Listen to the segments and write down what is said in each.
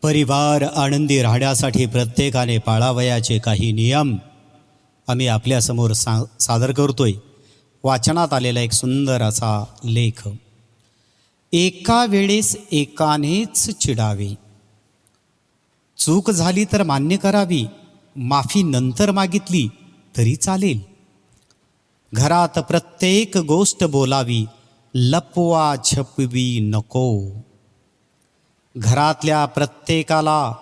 परिवार आनंदी राहण्यासाठी प्रत्येकाने पाळावयाचे काही नियम आम्ही आपल्यासमोर सादर करतोय. वाचनात आलेला एक सुंदर असा लेख. एका वेळेस एकानेच चिडावे. चूक झाली तर मान्य करावी, माफी नंतर मागितली तरी चालेल. घरात प्रत्येक गोष्ट बोलावी, लपवा छपवी नको. घरातल्या प्रत्येकाला,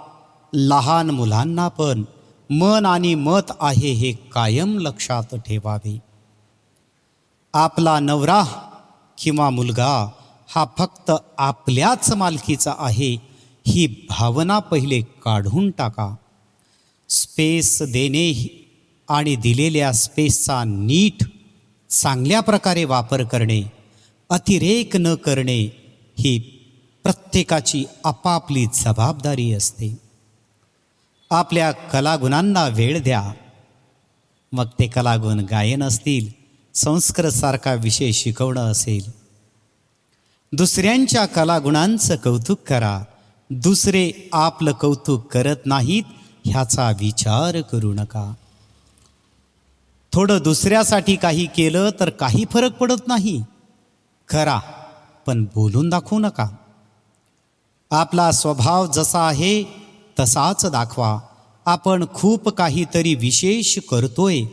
लहान मुलांना पण मन आणि मत आहे हे कायम लक्षात ठेवावे. आपला नवरा किंवा मुलगा हा फक्त आपल्याच मालकीचा आहे ही भावना पहिले काढून टाका. स्पेस देणे आणि दिलेल्या स्पेसचा नीट चांगल्या प्रकारे वापर करणे, अतिरेक न करणे ही प्रत्येकाची आपापली जबाबदारी असते. आपल्या कलागुणांना वेळ द्या. मग ते कलागुण गायन असतील, संस्कृतसारखा विषय शिकवणं असेल. दुसऱ्यांच्या कलागुणांचं कौतुक करा. दुसरे आपलं कौतुक करत नाहीत ह्याचा विचार करू नका. थोडं दुसऱ्यासाठी काही केलं तर काही फरक पडत नाही. करा, पण बोलून दाखवू नका. आपला स्वभाव जसा आहे तसाच दाखवा. आपण खूप काहीतरी विशेष करतोय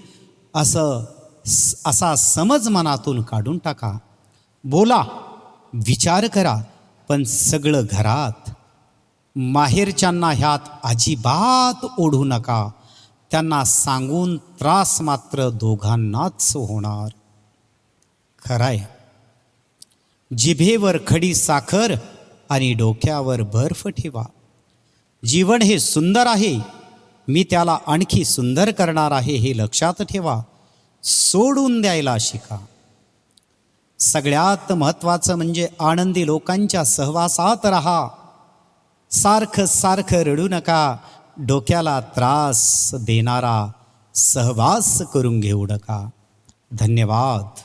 असा समज मनातून काढून टाका. बोला, विचार करा, पण सगळं घरात. माहेरच्यांना ह्यात अजिबात ओढू नका. त्यांना सांगून त्रास मात्र दोघांनाच होणार. खराय, जिभेवर खडी साखर आणि डोक्यावर बर्फ ठेवा. जीवन हे सुंदर आहे, मी त्याला आणखी सुंदर करणार आहे हे लक्षात ठेवा. सोडून द्यायला शिका. सगळ्यात महत्त्वाचं म्हणजे आनंदी लोकांच्या सहवासात राहा. सारखं सारखं रडू नका. डोक्याला त्रास देणारा सहवास करून घेऊ नका. धन्यवाद.